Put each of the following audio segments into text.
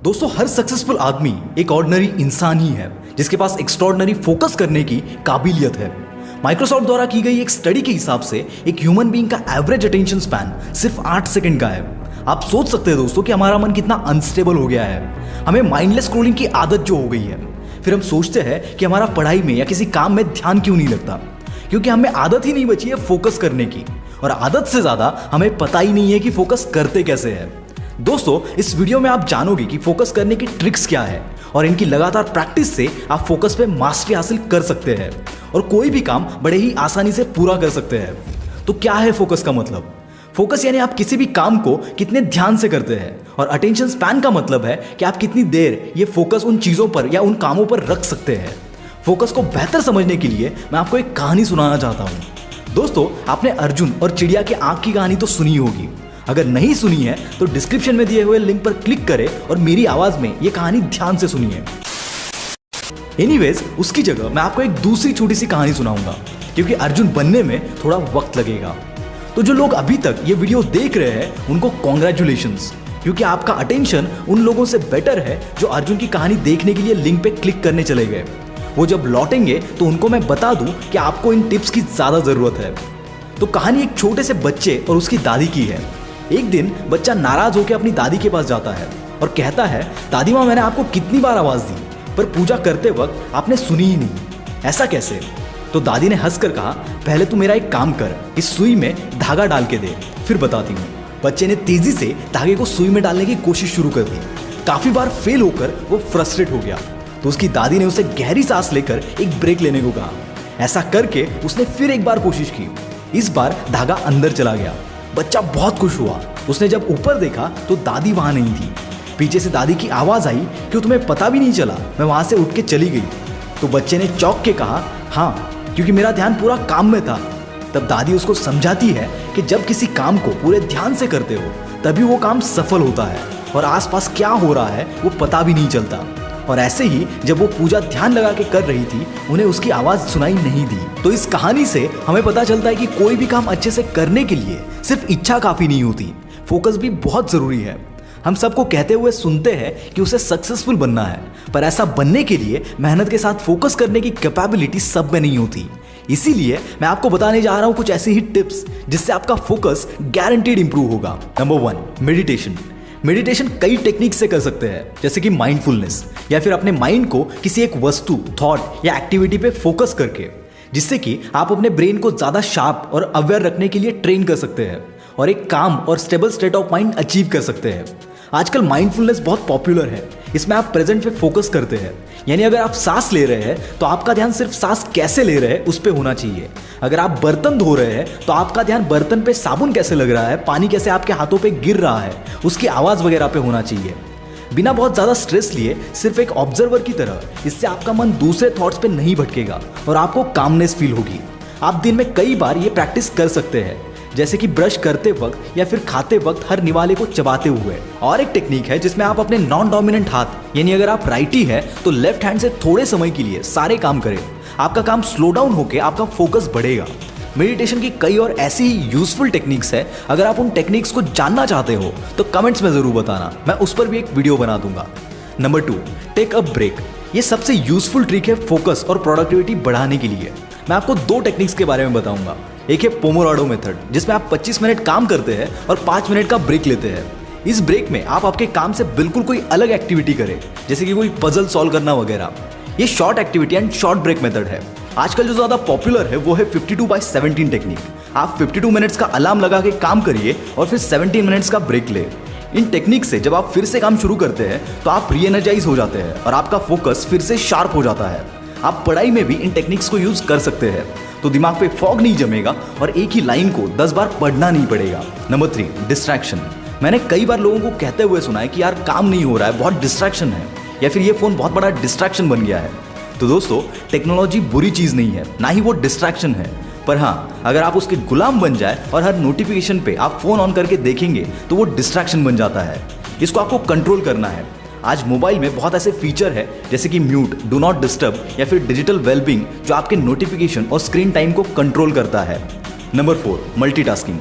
दोस्तों, हर सक्सेसफुल आदमी एक ऑर्डिनरी इंसान ही है जिसके पास एक्स्ट्रॉर्डिनरी फोकस करने की काबिलियत है। माइक्रोसॉफ्ट द्वारा की गई एक स्टडी के हिसाब से एक ह्यूमन बीइंग का एवरेज अटेंशन स्पैन सिर्फ 8 सेकंड का है। आप सोच सकते हैं दोस्तों कि हमारा मन कितना अनस्टेबल हो गया है। हमें माइंडलेस स्क्रॉलिंग की आदत जो हो गई है, फिर हम सोचते हैं कि हमारा पढ़ाई में या किसी काम में ध्यान क्यों नहीं लगता, क्योंकि हमें आदत ही नहीं बची है फोकस करने की। और आदत से ज्यादा हमें पता ही नहीं है कि फोकस करते कैसे है। दोस्तों, इस वीडियो में आप जानोगे कि फोकस करने की ट्रिक्स क्या है और इनकी लगातार प्रैक्टिस से आप फोकस पे मास्टरी हासिल कर सकते हैं और कोई भी काम बड़े ही आसानी से पूरा कर सकते हैं। तो क्या है फोकस का मतलब? फोकस यानी आप किसी भी काम को कितने ध्यान से करते हैं, और अटेंशन स्पैन का मतलब है कि आप कितनी देर ये फोकस उन चीजों पर या उन कामों पर रख सकते हैं। फोकस को बेहतर समझने के लिए मैं आपको एक कहानी सुनाना चाहता हूं। दोस्तों, आपने अर्जुन और चिड़िया के आंख की कहानी तो सुनी होगी। अगर नहीं सुनी है तो डिस्क्रिप्शन में दिए हुए लिंक पर क्लिक करें और मेरी आवाज में ये कहानी ध्यान से सुनिए। एनीवेज, उसकी जगह मैं आपको एक दूसरी छोटी सी कहानी सुनाऊंगा, क्योंकि अर्जुन बनने में थोड़ा वक्त लगेगा। तो जो लोग अभी तक ये वीडियो देख रहे हैं उनको कॉन्ग्रेचुलेशंस, क्योंकि आपका अटेंशन उन लोगों से बेटर है जो अर्जुन की कहानी देखने के लिए लिंक पे क्लिक करने चले गए। वो जब लौटेंगे तो उनको मैं बता दूं कि आपको इन टिप्स की ज्यादा जरूरत है। तो कहानी एक छोटे से बच्चे और उसकी दादी की है। एक दिन बच्चा नाराज होकर अपनी दादी के पास जाता है और कहता है, दादी माँ, मैंने आपको कितनी बार आवाज दी पर पूजा करते वक्त आपने सुनी ही नहीं, ऐसा कैसे? तो दादी ने हंसकर कहा, पहले तू मेरा एक काम कर, इस सुई में धागा डाल के दे, फिर बताती हूँ। बच्चे ने तेजी से धागे को सुई में डालने की कोशिश शुरू कर दी। काफी बार फेल होकर वो फ्रस्ट्रेट हो गया, तो उसकी दादी ने उसे गहरी सांस लेकर एक ब्रेक लेने को कहा। ऐसा करके उसने फिर एक बार कोशिश की। इस बार धागा अंदर चला गया। बच्चा बहुत खुश हुआ। उसने जब ऊपर देखा तो दादी वहां नहीं थी। पीछे से दादी की आवाज आई कि तुम्हें पता भी नहीं चला, मैं वहां से उठ के चली गई। तो बच्चे ने चौंक के कहा, हाँ, क्योंकि मेरा ध्यान पूरा काम में था। तब दादी उसको समझाती है कि जब किसी काम को पूरे ध्यान से करते हो तभी वो काम सफल होता है और आसपास क्या हो रहा है वो पता भी नहीं चलता। और ऐसे ही जब वो पूजा ध्यान लगा के कर रही थी, उन्हें उसकी आवाज सुनाई नहीं दी। तो इस कहानी से हमें पता चलता है कि कोई भी काम अच्छे से करने के लिए सिर्फ इच्छा काफी नहीं होती, फोकस भी बहुत जरूरी है। हम सबको कहते हुए सुनते हैं कि उसे सक्सेसफुल बनना है, पर ऐसा बनने के लिए मेहनत के साथ फोकस करने की कैपेबिलिटी सब में नहीं होती। इसीलिए मैं आपको बताने जा रहा हूं कुछ ऐसी ही टिप्स जिससे आपका फोकस गारंटीड इंप्रूव होगा। Number 1, meditation. मेडिटेशन कई टेक्निक से कर सकते हैं, जैसे कि माइंडफुलनेस, या फिर अपने माइंड को किसी एक वस्तु, थॉट या एक्टिविटी पे फोकस करके, जिससे कि आप अपने ब्रेन को ज्यादा शार्प और अवेयर रखने के लिए ट्रेन कर सकते हैं और एक काम और stable state of mind achieve कर सकते हैं। आजकल माइंडफुलनेस बहुत पॉपुलर है। इसमें आप प्रेजेंट पे फोकस करते हैं, यानी अगर आप सांस ले रहे हैं तो आपका ध्यान सिर्फ सांस कैसे ले रहे हैं उस पे होना चाहिए। अगर आप बर्तन धो रहे हैं तो आपका ध्यान बर्तन पे साबुन कैसे लग रहा है, पानी कैसे आपके हाथों पे गिर रहा है, उसकी आवाज वगैरह पे होना चाहिए। बिना बहुत ज्यादा स्ट्रेस लिए, सिर्फ एक ऑब्जर्वर की तरह। इससे आपका मन दूसरे थॉट्स पे नहीं भटकेगा और आपको कामनेस फील होगी। आप दिन में कई बार ये प्रैक्टिस कर सकते हैं, जैसे कि ब्रश करते वक्त या फिर खाते वक्त हर निवाले को चबाते हुए। और एक टेक्निक है जिसमें आप अपने नॉन डोमिनेंट हाथ, यानी अगर आप राइटी है तो लेफ्ट हैंड से थोड़े समय के लिए सारे काम करें। आपका काम स्लो डाउन होकर आपका फोकस बढ़ेगा। मेडिटेशन की कई और ऐसी ही यूजफुल टेक्निक्स है। अगर आप उन टेक्निक्स को जानना चाहते हो तो कमेंट्स में जरूर बताना, मैं उस पर भी एक वीडियो बना दूंगा। Number 2, take a break. ये सबसे यूजफुल ट्रिक है फोकस और प्रोडक्टिविटी बढ़ाने के लिए। मैं आपको 2 टेक्निक्स के बारे में बताऊंगा। एक है पोमोडाडो मेथड, जिसमें आप 25 मिनट काम करते हैं और 5 मिनट का ब्रेक लेते हैं। इस ब्रेक में आप आपके काम से बिल्कुल कोई अलग एक्टिविटी करें, जैसे कि कोई पजल सॉल्व करना वगैरह। ये short activity and short break method है। आजकल जो ज्यादा पॉपुलर है वो है 52/17 टेक्निक। आप 52 मिनट्स का अलार्म लगा के काम करिए और फिर 17 मिनट्स का ब्रेक ले। इन टेक्निक से जब आप फिर से काम शुरू करते हैं तो आप री एनर्जाइज हो जाते हैं और आपका फोकस फिर से शार्प हो जाता है। आप पढ़ाई में भी इन टेक्निक्स को यूज कर सकते हैं, तो दिमाग पे फॉग नहीं जमेगा और एक ही लाइन को 10 बार पढ़ना नहीं पड़ेगा। Number 3, distraction. मैंने कई बार लोगों को कहते हुए सुना है कि यार काम नहीं हो रहा है, बहुत डिस्ट्रैक्शन है, या फिर ये फोन बहुत बड़ा डिस्ट्रैक्शन बन गया है। तो दोस्तों, टेक्नोलॉजी बुरी चीज नहीं है, ना ही वो डिस्ट्रैक्शन है। पर हाँ, अगर आप उसके गुलाम बन जाए और हर नोटिफिकेशन पे आप फोन ऑन करके देखेंगे तो वो डिस्ट्रैक्शन बन जाता है। इसको आपको कंट्रोल करना है। आज मोबाइल में बहुत ऐसे फीचर है, जैसे कि म्यूट, डू नॉट डिस्टर्ब या फिर डिजिटल वेलबींग, जो आपके नोटिफिकेशन और स्क्रीन टाइम को कंट्रोल करता है। Number 4, multitasking.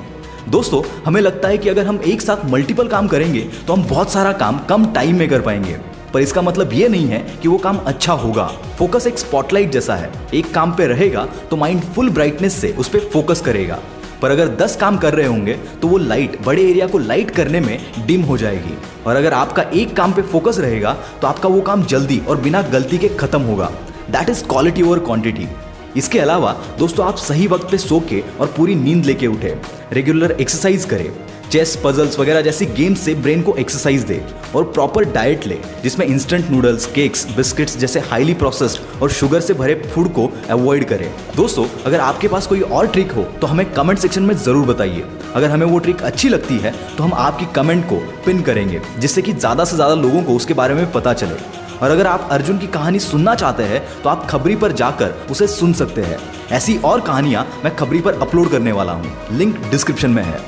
दोस्तों, हमें लगता है कि अगर हम एक साथ मल्टीपल काम करेंगे तो हम बहुत सारा काम कम टाइम में कर पाएंगे, पर इसका मतलब ये नहीं है कि वो काम अच्छा होगा। फोकस एक स्पॉटलाइट जैसा है, एक काम पे रहेगा तो माइंड फुल ब्राइटनेस से उस पर फोकस करेगा, पर अगर 10 काम कर रहे होंगे तो वो लाइट बड़े एरिया को लाइट करने में डिम हो जाएगी। और अगर आपका एक काम पे फोकस रहेगा तो आपका वो काम जल्दी और बिना गलती के खत्म होगा। That is quality over quantity. इसके अलावा दोस्तों, आप सही वक्त पे सो के और पूरी नींद लेके उठे, रेगुलर एक्सरसाइज करें, चेस, पजल्स वगैरह जैसी गेम्स से ब्रेन को एक्सरसाइज दे, और प्रॉपर डाइट ले जिसमें इंस्टेंट नूडल्स, केक्स, बिस्किट्स जैसे हाईली प्रोसेस्ड और शुगर से भरे फूड को अवॉइड करें। दोस्तों, अगर आपके पास कोई और ट्रिक हो तो हमें कमेंट सेक्शन में ज़रूर बताइए। अगर हमें वो ट्रिक अच्छी लगती है तो हम आपकी कमेंट को पिन करेंगे, जिससे कि ज़्यादा से ज़्यादा लोगों को उसके बारे में पता चले। और अगर आप अर्जुन की कहानी सुनना चाहते हैं तो आप खबरी पर जाकर उसे सुन सकते हैं। ऐसी और कहानियां मैं खबरी पर अपलोड करने वाला हूं, लिंक डिस्क्रिप्शन में है।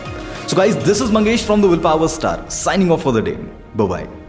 So guys, this is Mangesh from the Willpower Star, signing off for the day. Bye bye.